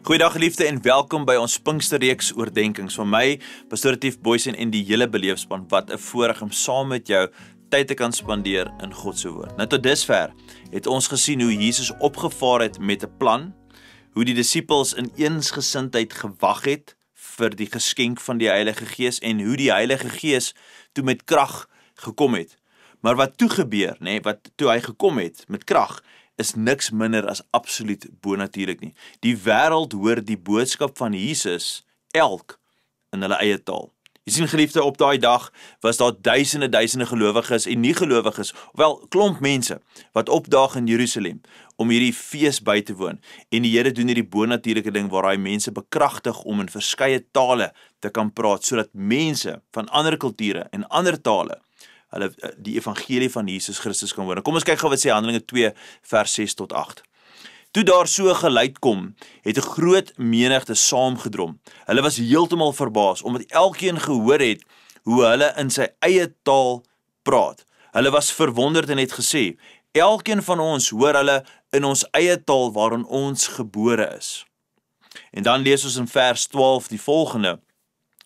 Goeiedag geliefde en welkom by ons Pinksterreeks oordenkings van my, Pastor Tief Boysen en die hele beleefspan. Wat 'n voorreg om saam met jou tyd te kan spandeer in God se woord. Nou tot dusver het ons gesien hoe Jesus opgevaar het met 'n plan, hoe die disippels in eensgesindheid gewag het vir die geskenk van die Heilige Gees en hoe die Heilige Gees toe met krag gekom het. Maar wat toe gebeur, wat toe hy gekom het met krag, is niks minder as absoluut bonatuurlik nie. Die wêreld hoor die boodskap van Jesus elk in hulle eie taal. Jy sien geliefde, op daai dag was daar duisende gelowiges en nie gelowiges, wel klomp mense wat opdaag in Jerusalem om hierdie fees by te woon. En die Here doen hierdie bonatuurlike ding waar hy mense bekragtig om in verskeie tale te kan praat, sodat mense van ander kulture en ander tale hulle die evangelie van Jesus Christus kan hoor. Kom ons kyk gou wat sê Handelinge 2 vers 6 tot 8. Toe daar so geluid kom, het 'n groot menigte saamgedrom. Hulle was heeltemal verbaas, omdat elkeen gehoor het hoe hulle in sy eie taal praat. Hulle was verwonderd en het gesê, elkeen van ons hoor hulle in ons eie taal waarin ons gebore is. En dan lees ons in vers 12 die volgende.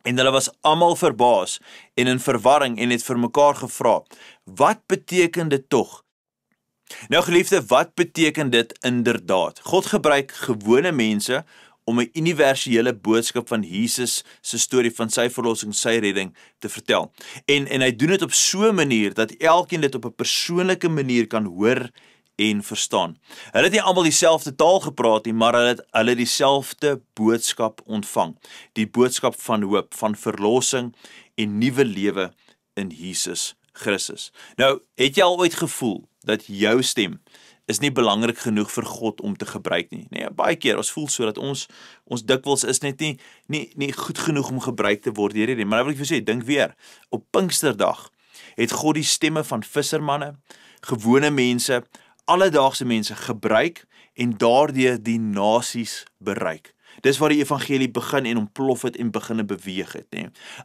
En hulle was almal verbaas en in verwarring en het vir mekaar gevra, wat beteken dit tog? Nou geliefde, wat beteken dit inderdaad? God gebruik gewone mense om 'n universele boodskap van Jesus se storie van sy verlossing, sy redding te vertel. En hy doen dit op so 'n manier dat elkeen dit op 'n persoonlike manier kan hoor en verstaan. Hulle het nie almal dieselfde taal gepraat nie, maar hulle het dieselfde boodskap ontvang. Die boodskap van hoop, van verlossing en nuwe lewe in Jesus Christus. Nou, het jy al ooit gevoel dat jou stem is nie belangrik genoeg vir God om te gebruik nie? Nee, baie keer ons voel so dat ons dikwels is net nie goed genoeg om gebruik te word deur hierdie. Maar nou wil ek vir sê, dink weer, op Pinksterdag het God die stemme van vissermanne, gewone mense, alledaagse mense gebruik en daardeur die nasies bereik. Dis waar die evangelie begin en ontplof het en begin beweeg het.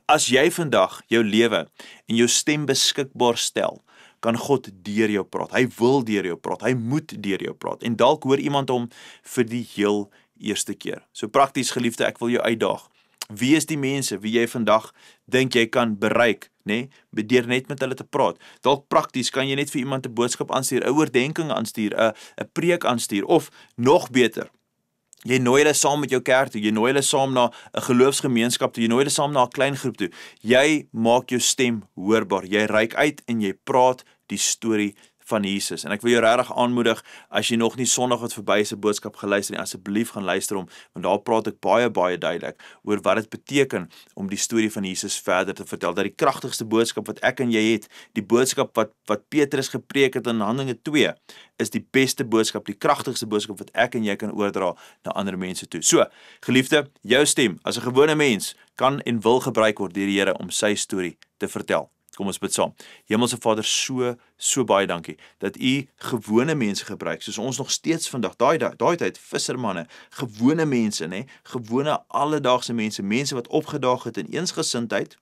As jy vandag jou lewe en jou stem beskikbaar stel, kan God deur jou praat. Hy wil deur jou praat. Hy moet deur jou praat. En dalk hoor iemand hom vir die heel eerste keer. So prakties geliefde, ek wil jou uitdaag. Wie is die mense wie jy vandag dink jy kan bereik, deur net met hulle te praat? Dalk prakties kan jy net vir iemand 'n boodskap aanstuur, 'n oordenking aanstuur, 'n preek aanstuur, of nog beter, jy nooi hulle saam met jou kerk toe, jy nooi hulle saam na 'n geloofsgemeenskap toe, jy nooi hulle saam na 'n klein groep toe. Jy maak jou stem hoorbaar, jy reik uit en jy praat die storie van Jesus. En ek wil jou regtig aanmoedig, as jy nog nie Sondag wat verby is 'n boodskap geluister nie, asseblief gaan luister hom, want daar praat ek baie duidelik oor wat dit beteken om die storie van Jesus verder te vertel. Dat die kragtigste boodskap wat ek en jy het, die boodskap wat Petrus gepreek het in Handelinge 2, is die beste boodskap, die kragtigste boodskap wat ek en jy kan oordra na ander mense toe. So, geliefde, jou stem as 'n gewone mens kan en wil gebruik word deur die Here om sy storie te vertel. Kom ons bid saam. Hemelse Vader, so baie dankie dat U gewone mense gebruik, soos ons nog steeds vandag, daai tyd, vissermanne, gewone mense, gewone alledaagse mense, mense wat opgedaag het in eensgesindheid,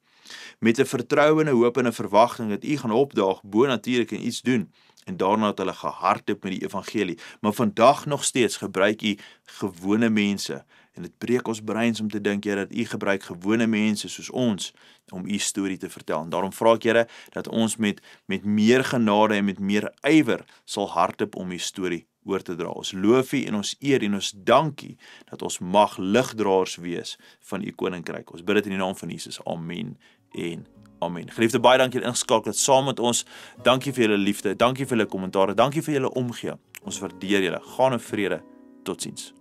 met 'n vertroue en 'n hoop en 'n verwagting dat U gaan opdaag, bonatuurlik en iets doen, en daarna het hulle gehardloop met die evangelie. Maar vandag nog steeds gebruik U gewone mense, en dit breek ons breins om te dink, Here, dat U gebruik gewone mense soos ons om U storie te vertel. En daarom vra ek, Here, dat ons met meer genade en met meer ywer sal hardloop om U storie oor te dra. Ons loof U en ons eer en ons dank U dat ons mag ligdraers wees van U koninkryk. Ons bid dit in die naam van Jesus. Amen en amen. Geliefde, baie dankie dat ingeskakel het saam met ons. Dankie vir julle liefde, dankie vir julle kommentare, dankie vir julle omgee. Ons waardeer julle. Gaan in vrede. Totsiens.